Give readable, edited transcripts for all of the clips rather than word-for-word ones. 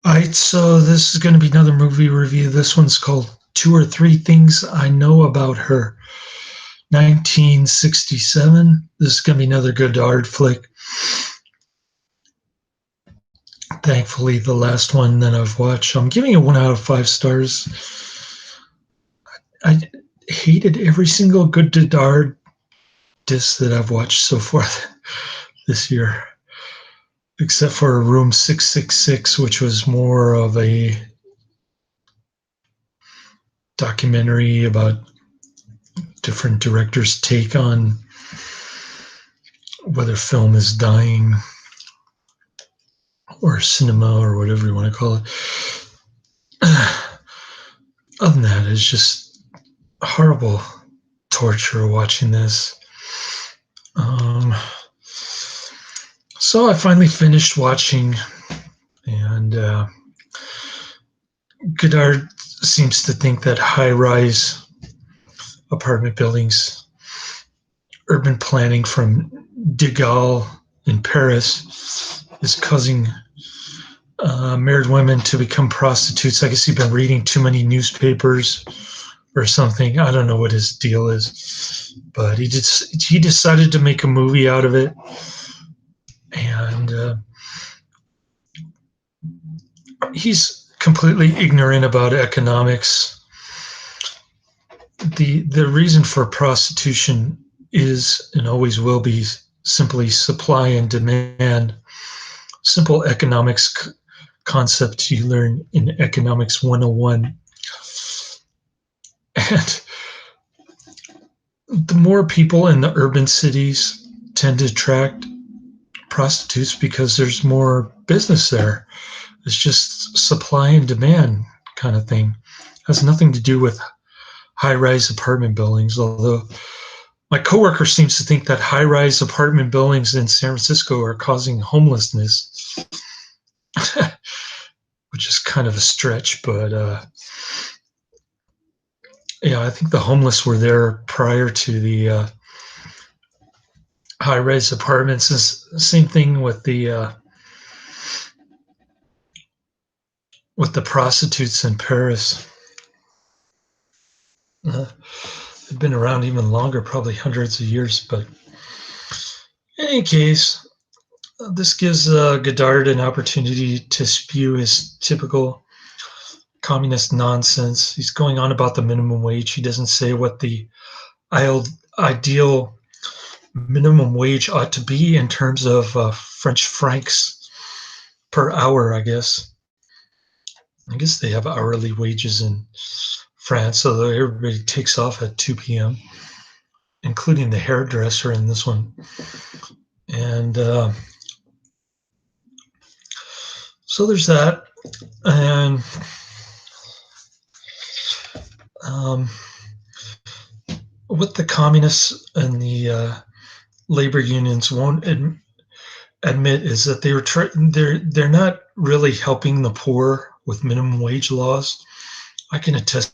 Alright, so this is going to be another movie review. This one's called Two or Three Things I Know About Her. 1967. This is going to be another Godard flick. Thankfully, the last one that I've watched. I'm giving it 1 out of 5 stars. I hated every single good Godard disc that I've watched so far this year, except for Room 666, which was more of a documentary about different directors' take on whether film is dying or cinema or whatever you want to call it. Other than that, it's just horrible torture watching this. So I finally finished watching, and Godard seems to think that high-rise apartment buildings, urban planning from De Gaulle in Paris, is causing married women to become prostitutes. I guess he's been reading too many newspapers or something. I don't know what his deal is, but he decided to make a movie out of it, and he's completely ignorant about economics. The reason for prostitution is and always will be simply supply and demand. Simple economics concepts you learn in Economics 101. And the more people in the urban cities tend to attract prostitutes because there's more business there. It's just supply and demand kind of thing. It has nothing to do with high-rise apartment buildings, although my coworker seems to think that high-rise apartment buildings in San Francisco are causing homelessness, which is kind of a stretch, but yeah, I think the homeless were there prior to the high-rise apartments. Same thing with the prostitutes in Paris. They've been around even longer, probably hundreds of years. But in any case, this gives Godard an opportunity to spew his typical communist nonsense. He's going on about the minimum wage. He doesn't say what the ideal minimum wage ought to be in terms of French francs per hour, I guess. I guess they have hourly wages in France, so everybody takes off at 2 p.m., including the hairdresser in this one. And so there's that. And what the communists and the labor unions won't admit is that they're not really helping the poor with minimum wage laws. I can attest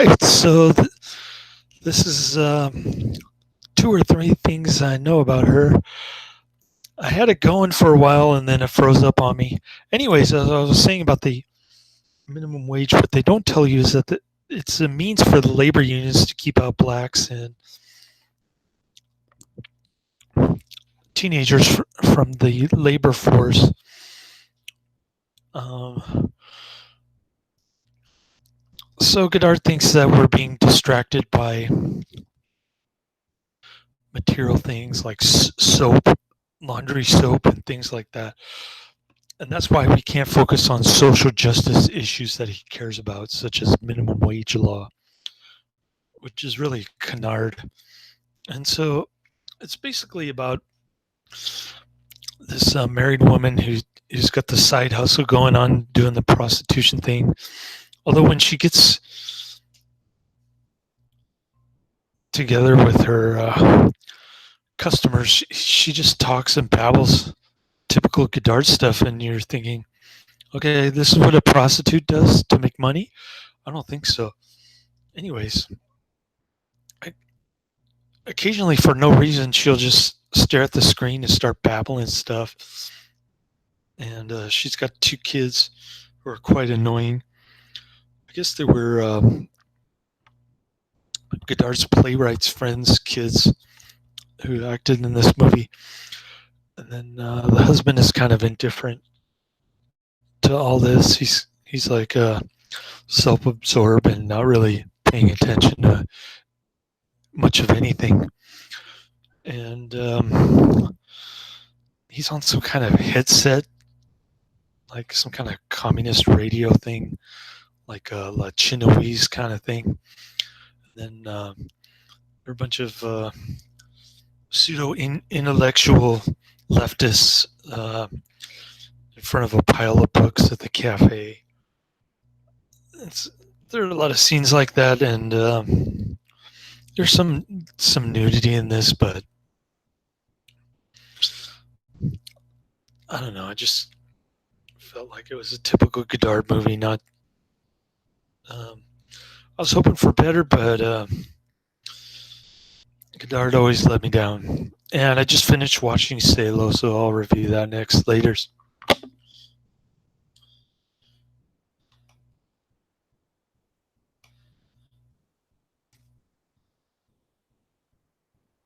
right, so this is two or three things I know about her. I had it going for a while and then it froze up on me. Anyways, as I was saying about the minimum wage, what they don't tell you is that it's a means for the labor unions to keep out blacks and teenagers from the labor force. Um, so Godard thinks that we're being distracted by material things like soap, laundry soap, and things like that. And that's why we can't focus on social justice issues that he cares about, such as minimum wage law, which is really canard. And so it's basically about this married woman who's got the side hustle going on doing the prostitution thing. Although when she gets together with her customers, she just talks and babbles typical Godard stuff, and you're thinking, okay, this is what a prostitute does to make money? I don't think so. Anyways, occasionally for no reason, she'll just stare at the screen and start babbling stuff. And she's got two kids who are quite annoying. I guess they were Godard's playwright's friends' kids who acted in this movie. And then the husband is kind of indifferent to all this. He's like self-absorbed and not really paying attention to much of anything. And he's on some kind of headset, like some kind of communist radio thing, like a La Chinoise kind of thing. And then there are a bunch of pseudo-intellectual leftists in front of a pile of books at the cafe. There are a lot of scenes like that, and there's some nudity in this, but I don't know. I just felt like it was a typical Godard movie. Not, I was hoping for better, but Godard always let me down. And I just finished watching Salo, so I'll review that next later.